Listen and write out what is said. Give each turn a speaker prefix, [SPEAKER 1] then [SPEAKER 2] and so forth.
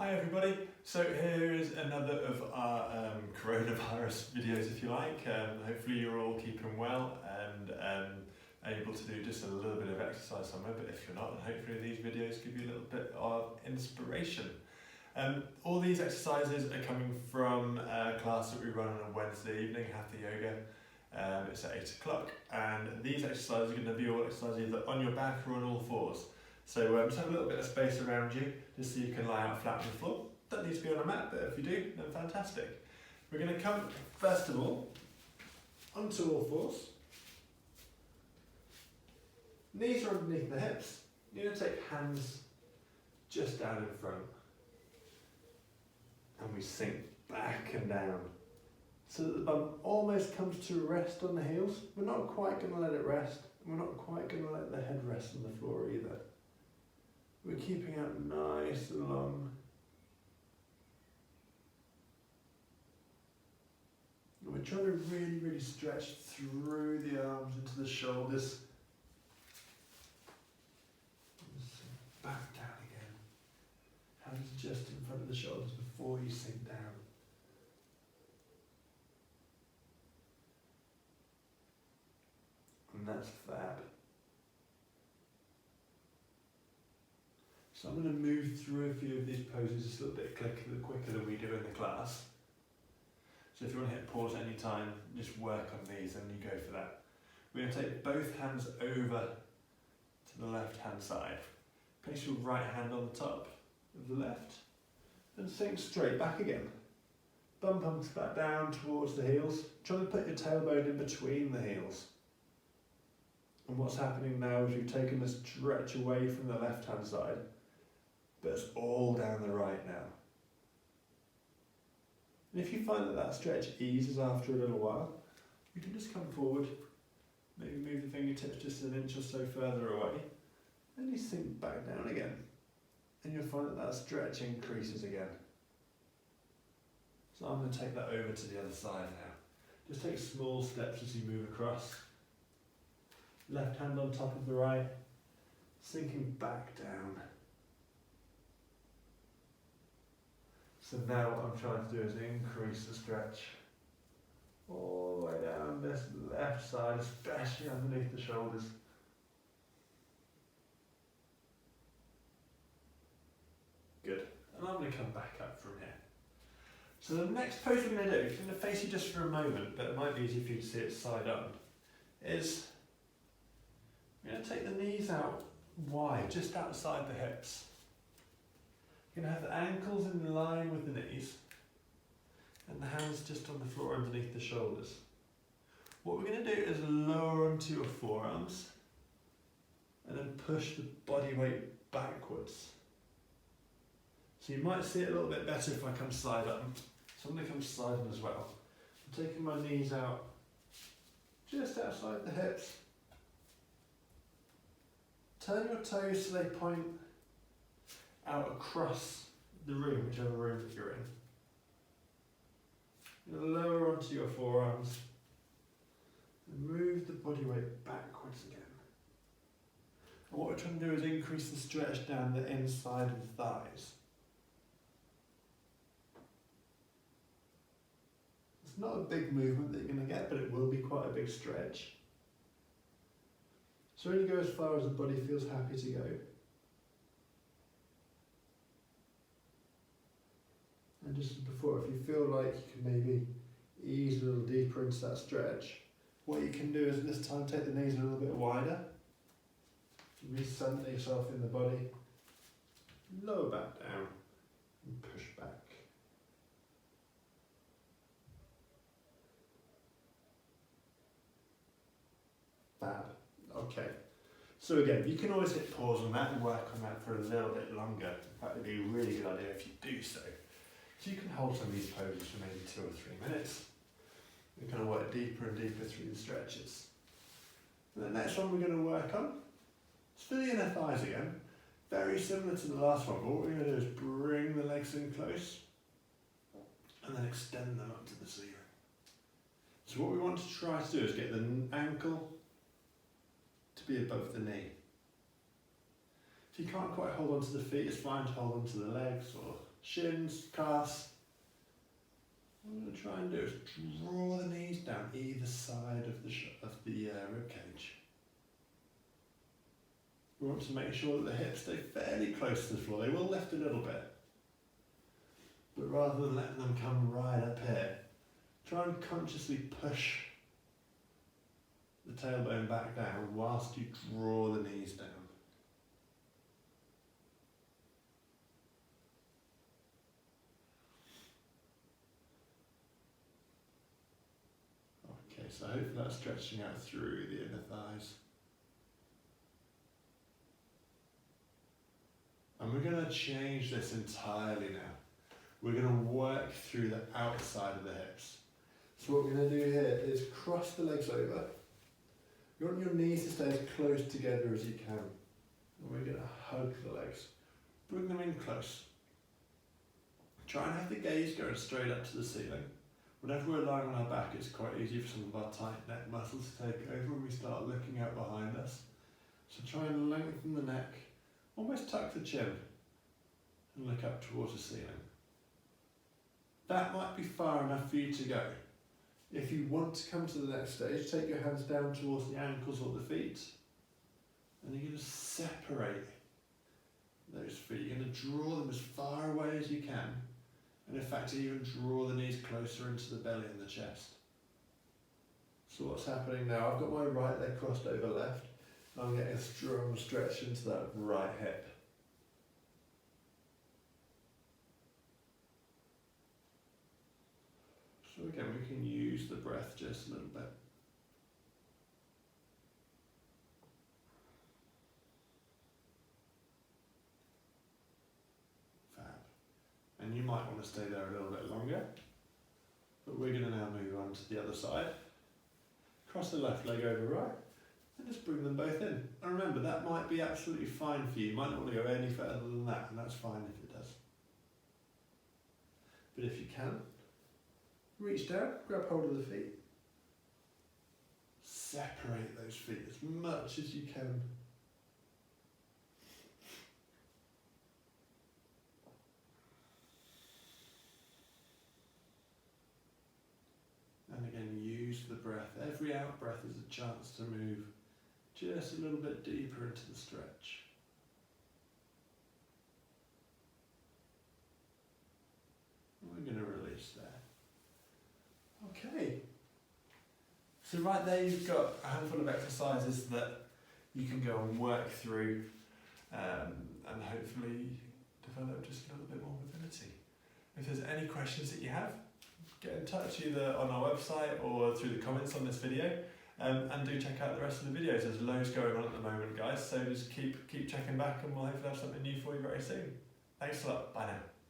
[SPEAKER 1] Hi everybody, so here is another of our coronavirus videos if you like. Hopefully you're all keeping well and able to do just a little bit of exercise somewhere, but if you're not, then hopefully these videos give you a little bit of inspiration. All these exercises are coming from a class that we run on a Wednesday evening, Hatha Yoga. It's at 8 o'clock, and these exercises are going to be all exercises either on your back or on all fours. So just have a little bit of space around you, just so you can lie out flat on the floor. Don't need to be on a mat, but if you do, then fantastic. We're going to come, first of all, onto all fours. Knees are underneath the hips. You're going to take hands just down in front. And we sink back and down. So that the bum almost comes to rest on the heels. We're not quite going to let it rest. We're not quite going to let the head rest on the floor either. We're keeping out nice and long. And we're trying to really stretch through the arms into the shoulders. Back down again. Hands just in front of the shoulders before you sink down. And that's fab. So I'm going to move through a few of these poses just a little bit quicker than we do in the class. So if you want to hit pause at any time, just work on these and you go for that. We're going to take both hands over to the left hand side. Place your right hand on the top of the left and sink straight back again. Bum pumps back down towards the heels. Try to put your tailbone in between the heels. And what's happening now is you've taken the stretch away from the left hand side, but it's all down the right now. And if you find that that stretch eases after a little while, you can just come forward, maybe move the fingertips just an inch or so further away, and you sink back down again. And you'll find that that stretch increases again. So I'm going to take that over to the other side now. Just take small steps as you move across. Left hand on top of the right, sinking back down. So now what I'm trying to do is increase the stretch all the way down this left side, especially underneath the shoulders. Good. And I'm going to come back up from here. So the next pose we're going to do, I'm going to face you just for a moment, but it might be easy for you to see it side on, is we're going to take the knees out wide, just outside the hips. You're going to have the ankles in line with the knees and the hands just on the floor underneath the shoulders. What we're going to do is lower onto your forearms and then push the body weight backwards. So you might see it a little bit better if I come side on. So I'm going to come side on as well. I'm taking my knees out just outside the hips. Turn your toes so they point out across the room, whichever room that you're in. You're going to lower onto your forearms and move the body weight backwards again. And what we're trying to do is increase the stretch down the inside of the thighs. It's not a big movement that you're going to get, but it will be quite a big stretch. So only go as far as the body feels happy to go. And just as before, if you feel like you can maybe ease a little deeper into that stretch, what you can do is this time take the knees a little bit wider. Recenter yourself in the body. Lower back down and push back. Fab. Okay. So again, you can always hit pause on that and work on that for a little bit longer. In fact, it'd be a really good idea if you do so. So you can hold some of these poses for maybe 2 or 3 minutes. We're going to work deeper and deeper through the stretches. And the next one we're going to work on is for the inner thighs again. Very similar to the last one, but what we're going to do is bring the legs in close and then extend them up to the ceiling. So what we want to try to do is get the ankle to be above the knee. If you can't quite hold on to the feet, it's fine to hold on to the legs or shins, calves. What I'm going to try and do is draw the knees down either side of the rib cage. We want to make sure that the hips stay fairly close to the floor. They will lift a little bit, but rather than letting them come right up here, try and consciously push the tailbone back down whilst you draw the knees down. Okay, so hopefully that's stretching out through the inner thighs. And we're going to change this entirely now. We're going to work through the outside of the hips. So what we're going to do here is cross the legs over. You want your knees to stay as close together as you can. And we're going to hug the legs. Bring them in close. Try and have the gaze going straight up to the ceiling. Whenever we're lying on our back, it's quite easy for some of our tight neck muscles to take over when we start looking out behind us. So try and lengthen the neck, almost tuck the chin, and look up towards the ceiling. That might be far enough for you to go. If you want to come to the next stage, take your hands down towards the ankles or the feet, and you're going to separate those feet. You're going to draw them as far away as you can, and in fact even draw the knees closer into the belly and the chest. So what's happening now, I've got my right leg crossed over left, I'm getting a strong stretch into that right hip. So again, we can use the breath just a little bit. Fab. And you might want to stay there a little bit longer, but we're going to now move on to the other side. Cross the left leg over right, and just bring them both in. And remember, that might be absolutely fine for you. You might not want to go any further than that, and that's fine if it does. But if you can, reach down, grab hold of the feet. Separate those feet as much as you can. And again, use the breath. Every out breath is a chance to move just a little bit deeper into the stretch. We're going to release there. Okay. So right there you've got a handful of exercises that you can go and work through and hopefully develop just a little bit more mobility. If there's any questions that you have, get in touch either on our website or through the comments on this video. And do check out the rest of the videos. There's loads going on at the moment, guys, so just keep checking back and we'll hopefully have something new for you very soon. Thanks a lot. Bye now.